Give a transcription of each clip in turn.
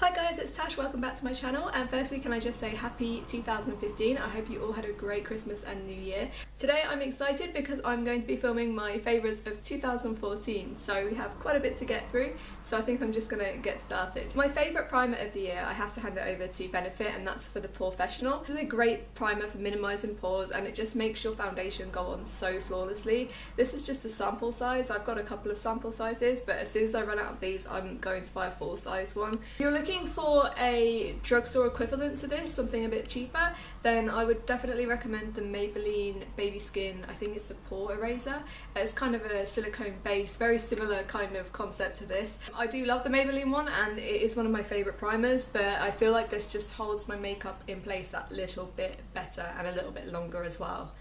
Hi guys, it's Tash, welcome back to my channel, and firstly can I just say happy 2015. I hope you all had a great Christmas and New Year. Today I'm excited because I'm going to be filming my favourites of 2014, so we have quite a bit to get through, so I think I'm just going to get started. My favourite primer of the year, I have to hand it over to Benefit, and that's for the Porefessional. This is a great primer for minimising pores and it just makes your foundation go on so flawlessly. This is just a sample size. I've got a couple of sample sizes, but as soon as I run out of these I'm going to buy a full size one. If you're looking for a drugstore equivalent to this, something a bit cheaper, then I would definitely recommend the Maybelline Baby Skin, I think it's the Pore Eraser. It's kind of a silicone base, very similar kind of concept to this. I do love the Maybelline one and it is one of my favourite primers, but I feel like this just holds my makeup in place that little bit better and a little bit longer as well.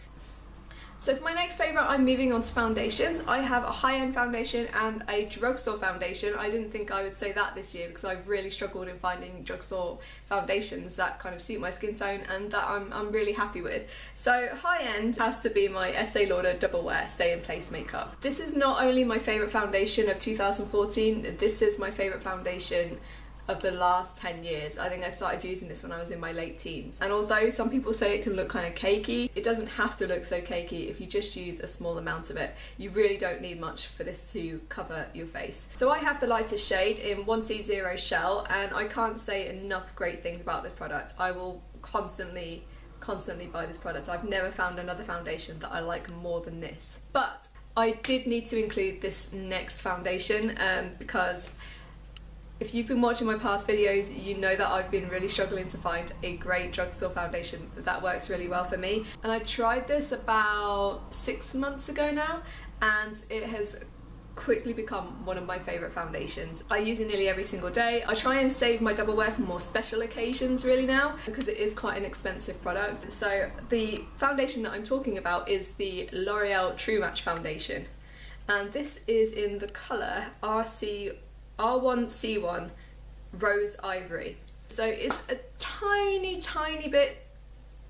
So for my next favourite, I'm moving on to foundations. I have a high-end foundation and a drugstore foundation. I didn't think I would say that this year because I've really struggled in finding drugstore foundations that kind of suit my skin tone and that I'm really happy with. So high-end has to be my Estee Lauder Double Wear Stay in Place makeup. This is not only my favourite foundation of 2014, this is my favourite foundation of the last 10 years. I think I started using this when I was in my late teens, and although some people say it can look kind of cakey, it doesn't have to look so cakey if you just use a small amount of it. You really don't need much for this to cover your face. So I have the lightest shade in 1C0 Shell, and I can't say enough great things about this product. I will constantly buy this product. I've never found another foundation that I like more than this. But I did need to include this next foundation because if you've been watching my past videos, you know that I've been really struggling to find a great drugstore foundation that works really well for me. And I tried this about 6 months ago now, and it has quickly become one of my favourite foundations. I use it nearly every single day. I try and save my double wear for more special occasions really now because it is quite an expensive product. So the foundation that I'm talking about is the L'Oreal True Match foundation, and this is in the colour R1C1 Rose Ivory. So it's a tiny bit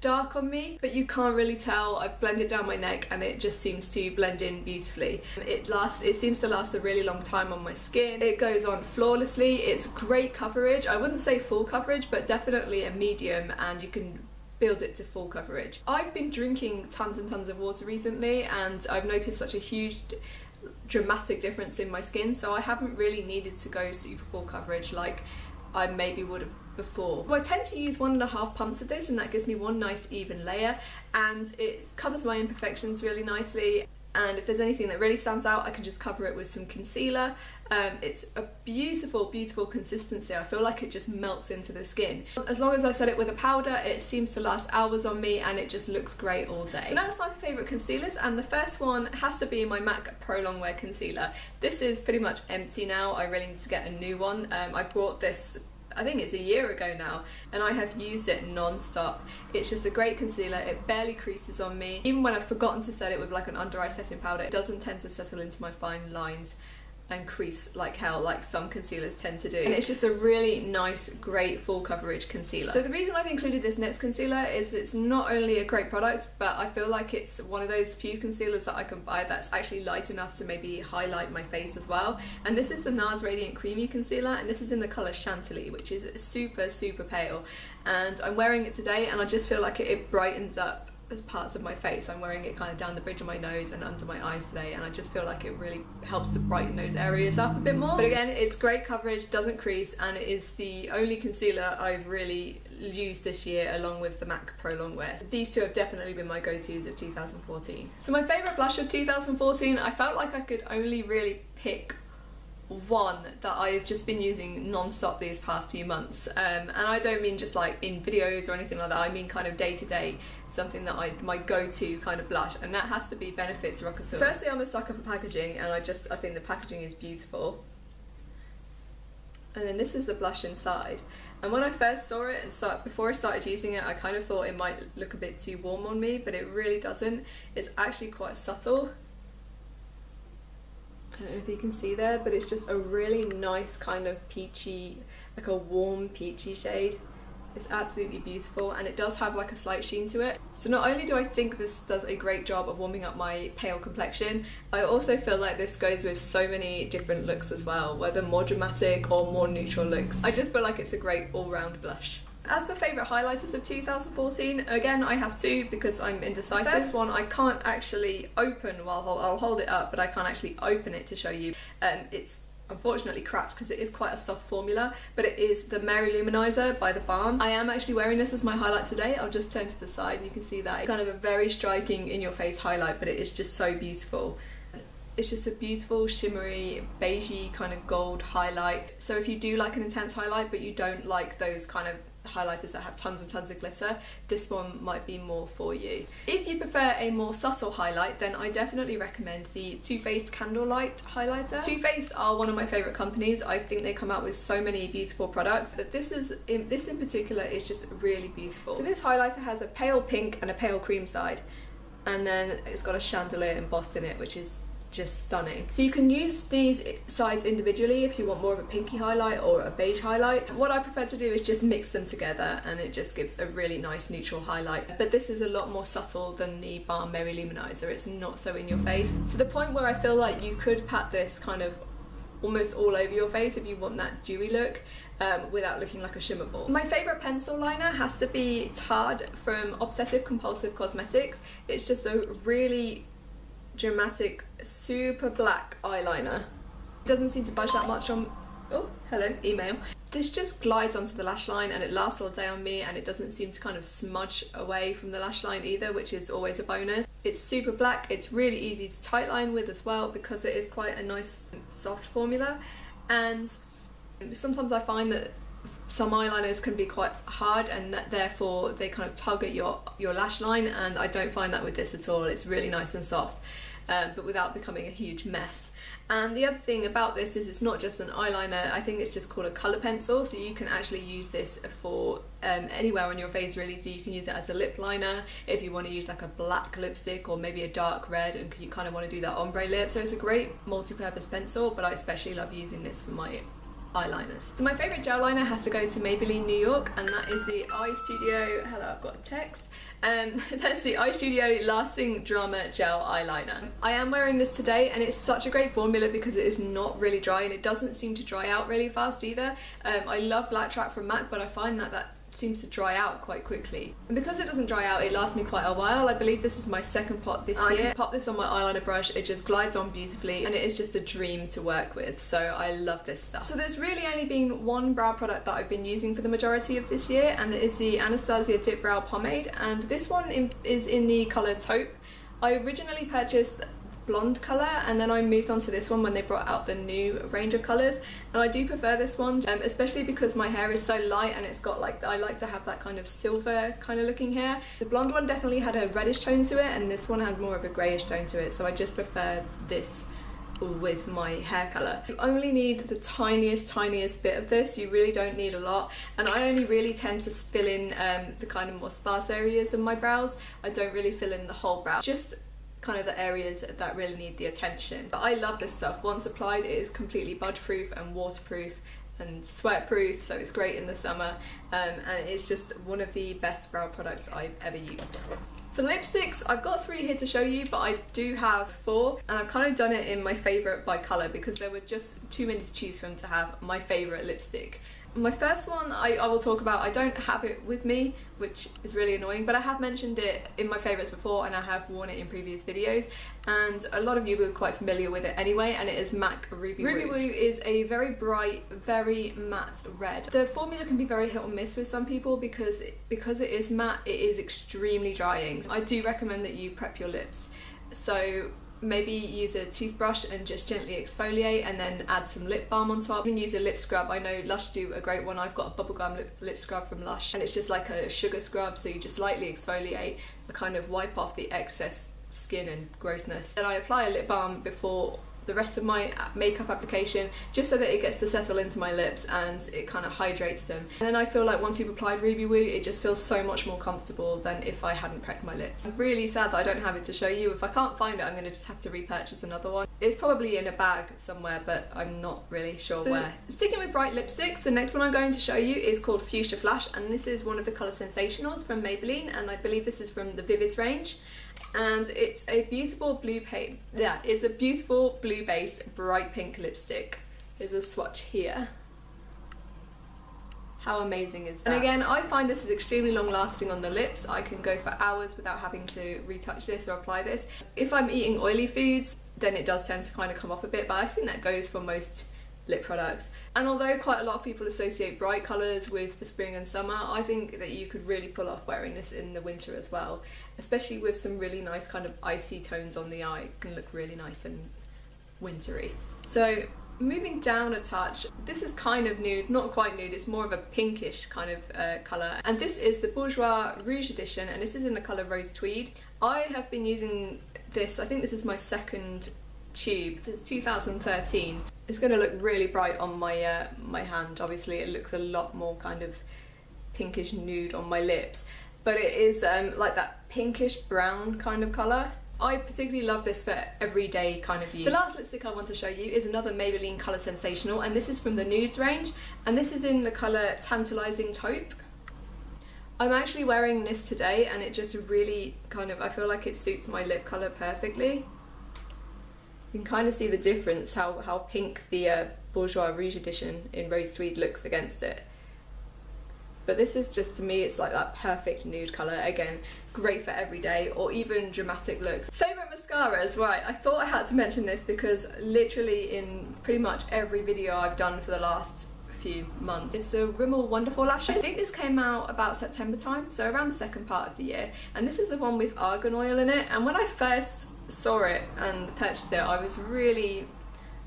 dark on me, but you can't really tell. I've blended down my neck and it just seems to blend in beautifully. It seems to last a really long time on my skin. It goes on flawlessly. It's great coverage. I wouldn't say full coverage, but definitely a medium, and you can build it to full coverage. I've been drinking tons and tons of water recently, and I've noticed such a huge dramatic difference in my skin, so I haven't really needed to go super full coverage like I maybe would have before. So I tend to use 1.5 pumps of this, and that gives me one nice even layer, and it covers my imperfections really nicely. And if there's anything that really stands out, I can just cover it with some concealer. It's a beautiful consistency. I feel like it just melts into the skin. As long as I set it with a powder, it seems to last hours on me and it just looks great all day. So now it's time for favourite concealers, and the first one has to be my MAC Pro Longwear concealer. This is pretty much empty now. I really need to get a new one. I bought this, I think it's a year ago now, and I have used it non-stop. It's just a great concealer. It barely creases on me. Even when I've forgotten to set it with like an under eye setting powder, it doesn't tend to settle into my fine lines and crease like hell like some concealers tend to do. And it's just a really nice, great full coverage concealer. So the reason I've included this next concealer is it's not only a great product, but I feel like it's one of those few concealers that I can buy that's actually light enough to maybe highlight my face as well. And this is the Nars Radiant Creamy Concealer, and this is in the colour Chantilly, which is super pale. And I'm wearing it today, and I just feel like it brightens up parts of my face. I'm wearing it kind of down the bridge of my nose and under my eyes today, and I just feel like it really helps to brighten those areas up a bit more. But again, it's great coverage, doesn't crease, and it is the only concealer I've really used this year along with the MAC Pro Longwear. These two have definitely been my go-tos of 2014. So my favourite blush of 2014, I felt like I could only really pick one that I've just been using non-stop these past few months, and I don't mean just like in videos or anything like that. I mean kind of day to day, something that my go-to kind of blush, and that has to be Benefit's Rockateur. Firstly, I'm a sucker for packaging, and I think the packaging is beautiful. And then this is the blush inside, and when I first saw it and before I started using it, I kind of thought it might look a bit too warm on me, but it really doesn't. It's actually quite subtle. I don't know if you can see there, but it's just a really nice kind of peachy, like a warm peachy shade. It's absolutely beautiful, and it does have like a slight sheen to it. So not only do I think this does a great job of warming up my pale complexion, I also feel like this goes with so many different looks as well, whether more dramatic or more neutral looks. I just feel like it's a great all-round blush. As for favourite highlighters of 2014, again I have two because I'm indecisive. This one I can't actually open I'll hold it up, but I can't actually open it to show you. It's unfortunately cracked because it is quite a soft formula, but it is the Mary-Loumanizer by TheBalm. I am actually wearing this as my highlight today. I'll just turn to the side and you can see that it's kind of a very striking in your face highlight, but it is just so beautiful. It's just a beautiful shimmery beigey kind of gold highlight. So if you do like an intense highlight but you don't like those kind of highlighters that have tons and tons of glitter, this one might be more for you. If you prefer a more subtle highlight, then I definitely recommend the Too Faced Candlelight highlighter. Too Faced are one of my favourite companies. I think they come out with so many beautiful products, but this in particular is just really beautiful. So this highlighter has a pale pink and a pale cream side, and then it's got a chandelier embossed in it, which is just stunning. So you can use these sides individually if you want more of a pinky highlight or a beige highlight. What I prefer to do is just mix them together, and it just gives a really nice neutral highlight. But this is a lot more subtle than the TheBalm Mary-Loumanizer. It's not so in your face, to the point where I feel like you could pat this kind of almost all over your face if you want that dewy look, without looking like a shimmer ball. My favourite pencil liner has to be Tarred from Obsessive Compulsive Cosmetics. It's just a really dramatic, super black eyeliner. It doesn't seem to budge that much on... oh, hello, email. This just glides onto the lash line and it lasts all day on me, and it doesn't seem to kind of smudge away from the lash line either, which is always a bonus. It's super black, it's really easy to tightline with as well because it is quite a nice soft formula, and sometimes I find that some eyeliners can be quite hard and that therefore they kind of tug at your lash line, and I don't find that with this at all. It's really nice and soft, but without becoming a huge mess. And the other thing about this is it's not just an eyeliner. I think it's just called a colour pencil, so you can actually use this for anywhere on your face really. So you can use it as a lip liner if you want to use like a black lipstick or maybe a dark red and you kind of want to do that ombre lip. So it's a great multi-purpose pencil, but I especially love using this for my eyeliners. So my favourite gel liner has to go to Maybelline New York, and that is the Eye Studio... hello, I've got a text. That's the Eye Studio Lasting Drama Gel Eyeliner. I am wearing this today, and it's such a great formula because it is not really dry and it doesn't seem to dry out really fast either. I love Black Track from MAC, but I find that seems to dry out quite quickly. And because it doesn't dry out, it lasts me quite a while. I believe this is my second pot this year. I can pop this on my eyeliner brush, it just glides on beautifully, and it is just a dream to work with, so I love this stuff. So there's really only been one brow product that I've been using for the majority of this year, and it is the Anastasia Dipbrow Pomade, and this one is in the colour Taupe. I originally purchased blonde colour, and then I moved on to this one when they brought out the new range of colours, and I do prefer this one, especially because my hair is so light and it's got like, I like to have that kind of silver kind of looking hair. The blonde one definitely had a reddish tone to it, and this one had more of a greyish tone to it, so I just prefer this with my hair colour. You only need the tiniest bit of this, you really don't need a lot, and I only really tend to fill in the kind of more sparse areas of my brows. I don't really fill in the whole brow, just kind of the areas that really need the attention. But I love this stuff. Once applied, it is completely budge proof and waterproof and sweat proof, so it's great in the summer, and it's just one of the best brow products I've ever used. For lipsticks, I've got 3 here to show you, but I do have 4, and I've kind of done it in my favourite by colour because there were just too many to choose from to have my favourite lipstick. My first one I will talk about. I don't have it with me, which is really annoying, but I have mentioned it in my favourites before and I have worn it in previous videos, and a lot of you were quite familiar with it anyway, and it is MAC Ruby Woo. Ruby Woo is a very bright, very matte red. The formula can be very hit or miss with some people because it is matte, it is extremely drying. I do recommend that you prep your lips. So maybe use a toothbrush and just gently exfoliate and then add some lip balm on top. You can use a lip scrub. I know Lush do a great one. I've got a bubblegum lip scrub from Lush, and it's just like a sugar scrub, so you just lightly exfoliate and kind of wipe off the excess skin and grossness. Then I apply a lip balm before the rest of my makeup application, just so that it gets to settle into my lips and it kind of hydrates them. And then I feel like once you've applied Ruby Woo, it just feels so much more comfortable than if I hadn't prepped my lips. I'm really sad that I don't have it to show you. If I can't find it, I'm going to just have to repurchase another one. It's probably in a bag somewhere, but I'm not really sure where. Sticking with bright lipsticks, the next one I'm going to show you is called Fuchsia Flash, and this is one of the Colorsensationals from Maybelline, and I believe this is from the Vivids range. And it's a beautiful blue it's a beautiful blue-based bright pink lipstick. There's a swatch here. How amazing is that? And again, I find this is extremely long lasting on the lips. I can go for hours without having to retouch this or apply this. If I'm eating oily foods, then it does tend to kind of come off a bit, but I think that goes for most lip products. And although quite a lot of people associate bright colours with the spring and summer, I think that you could really pull off wearing this in the winter as well, especially with some really nice kind of icy tones on the eye. It can look really nice and wintry. So moving down a touch, this is kind of nude, not quite nude, it's more of a pinkish kind of colour, and this is the Bourjois Rouge edition, and this is in the colour Rose Tweed. I have been using this, I think this is my second tube, it's 2013. It's going to look really bright on my my hand. Obviously it looks a lot more kind of pinkish nude on my lips, but it is like that pinkish brown kind of colour. I particularly love this for everyday kind of use. The last lipstick I want to show you is another Maybelline Colorsensational, and this is from the Nudes range, and this is in the colour Tantalizing Taupe. I'm actually wearing this today, and it just really kind of, I feel like it suits my lip colour perfectly. You can kind of see the difference, how pink the Bourjois Rouge edition in Rose Tweed looks against it. But this is just, to me, it's like that perfect nude colour. Again, great for everyday or even dramatic looks. Favourite mascaras, right, I thought I had to mention this because literally in pretty much every video I've done for the last few months. It's the Rimmel Wonder'full lashes. I think this came out about September time, so around the second part of the year, and this is the one with argan oil in it, and when I first saw it and purchased it, I was really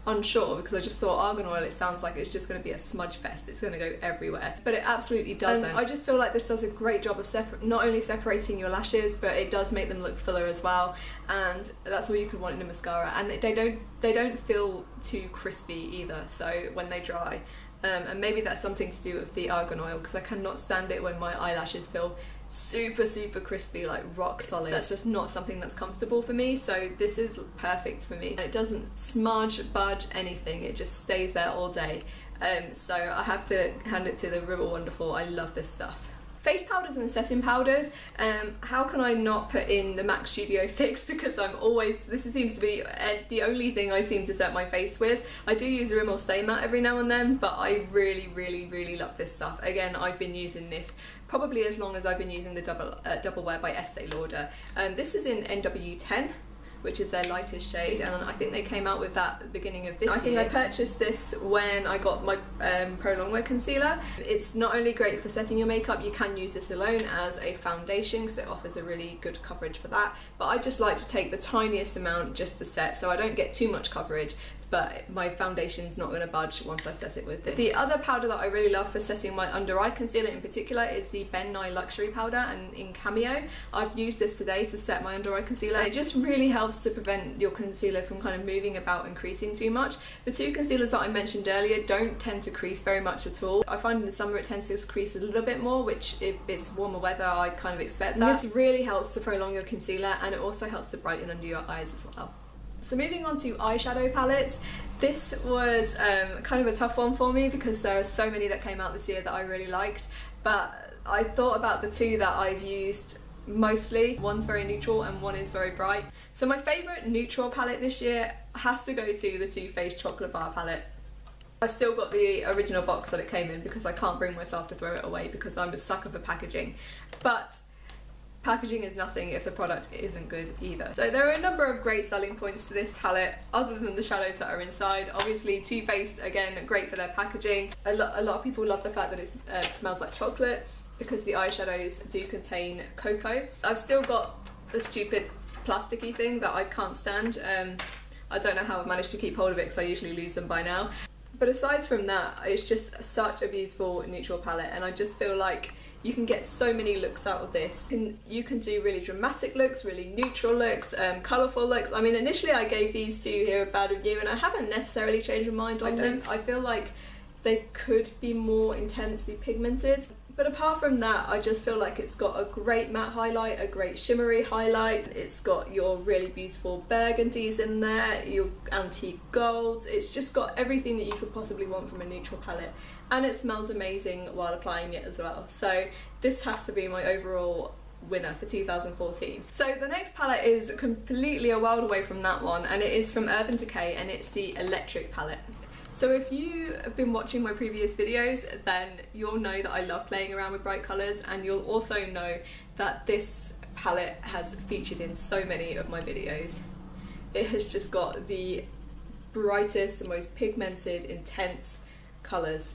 unsure because I just thought argan oil, it sounds like it's just going to be a smudge fest, it's going to go everywhere, but it absolutely doesn't. And I just feel like this does a great job of not only separating your lashes, but it does make them look fuller as well, and that's all you could want in a mascara. And they don't feel too crispy either, so when they dry, and maybe that's something to do with the argan oil, because I cannot stand it when my eyelashes feel super crispy, like rock solid. That's just not something that's comfortable for me, so this is perfect for me. And it doesn't smudge, budge, anything, it just stays there all day. So I have to hand it to the Rimmel Wonder'full. I love this stuff. Face powders and setting powders, how can I not put in the MAC Studio Fix, because I'm always, this seems to be the only thing I seem to set my face with. I do use a Rimmel Stay Matte every now and then, but I really love this stuff. Again, I've been using this probably as long as I've been using the Double Wear by Estee Lauder. This is in NW10, which is their lightest shade, and I think they came out with that at the beginning of this year. I think I purchased this when I got my Pro Longwear concealer. It's not only great for setting your makeup, you can use this alone as a foundation because it offers a really good coverage for that, but I just like to take the tiniest amount just to set, so I don't get too much coverage, but my foundation's not going to budge once I've set it with this. The other powder that I really love for setting my under eye concealer in particular is the Ben Nye Luxury Powder, and in Cameo. I've used this today to set my under eye concealer. It just really helps to prevent your concealer from kind of moving about and creasing too much. The two concealers that I mentioned earlier don't tend to crease very much at all. I find in the summer it tends to crease a little bit more, which if it's warmer weather I kind of expect that. This really helps to prolong your concealer, and it also helps to brighten under your eyes as well. So moving on to eyeshadow palettes, this was kind of a tough one for me because there are so many that came out this year that I really liked, but I thought about the two that I've used mostly. One's very neutral and one is very bright. So my favourite neutral palette this year has to go to the Too Faced Chocolate Bar palette. I've still got the original box that it came in because I can't bring myself to throw it away because I'm a sucker for packaging. But packaging is nothing if the product isn't good either. So there are a number of great selling points to this palette other than the shadows that are inside. Obviously Too Faced, again, great for their packaging. A lot of people love the fact that it smells like chocolate because the eyeshadows do contain cocoa. I've still got the stupid plasticky thing that I can't stand. I don't know how I've managed to keep hold of it because I usually lose them by now. But aside from that, it's just such a beautiful neutral palette, and I just feel like you can get so many looks out of this. You can do really dramatic looks, really neutral looks, colourful looks. I mean, initially I gave these two here a bad review and I haven't necessarily changed my mind on them. I feel like they could be more intensely pigmented, But apart from that, I just feel like it's got a great matte highlight, a great shimmery highlight. It's got your really beautiful burgundies in there, your antique golds. It's just got everything that you could possibly want from a neutral palette. And it smells amazing while applying it as well. So this has to be my overall winner for 2014. So the next palette is completely a world away from that one, and it is from Urban Decay, and it's the Electric palette. So if you have been watching my previous videos, then you'll know that I love playing around with bright colours, and you'll also know that this palette has featured in so many of my videos. It has just got the brightest and most pigmented, intense colours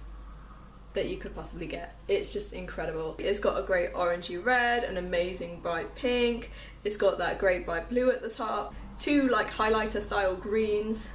that you could possibly get. It's just incredible. It's got a great orangey red, an amazing bright pink, it's got that great bright blue at the top, two like highlighter style greens.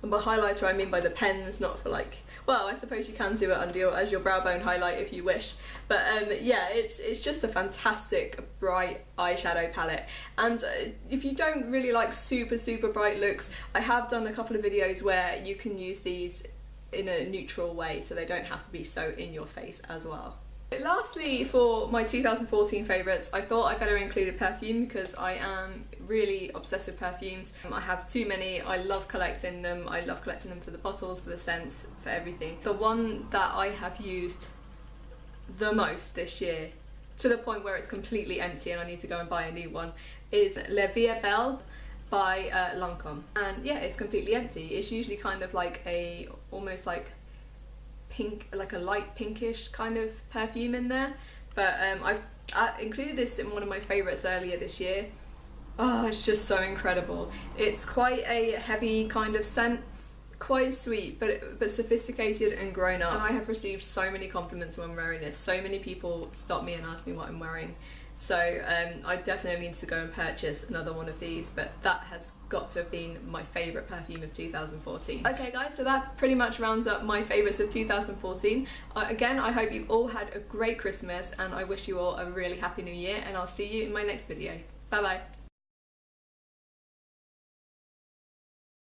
And by highlighter I mean by the pens, not for like, well, I suppose you can do it under as your brow bone highlight if you wish. But yeah, it's just a fantastic bright eyeshadow palette. And if you don't really like super bright looks, I have done a couple of videos where you can use these in a neutral way, so they don't have to be so in your face as well. Lastly, for my 2014 favourites, I thought I better include a perfume because I am really obsessed with perfumes. I have too many, I love collecting them. I love collecting them for the bottles, for the scents, for everything. The one that I have used the most this year, to the point where it's completely empty and I need to go and buy a new one, is La Vie Belle by Lancôme. And yeah, it's completely empty. It's usually kind of like a, almost like pink, like a light pinkish kind of perfume in there, but I've included this in one of my favourites earlier this year. Oh, it's just so incredible. It's quite a heavy kind of scent, quite sweet, but sophisticated and grown up. And I have received so many compliments when wearing this. So many people stop me and ask me what I'm wearing. So I definitely need to go and purchase another one of these, but that has got to have been my favourite perfume of 2014. Okay guys, so that pretty much rounds up my favourites of 2014. Again, I hope you all had a great Christmas, and I wish you all a really happy new year, and I'll see you in my next video. Bye bye.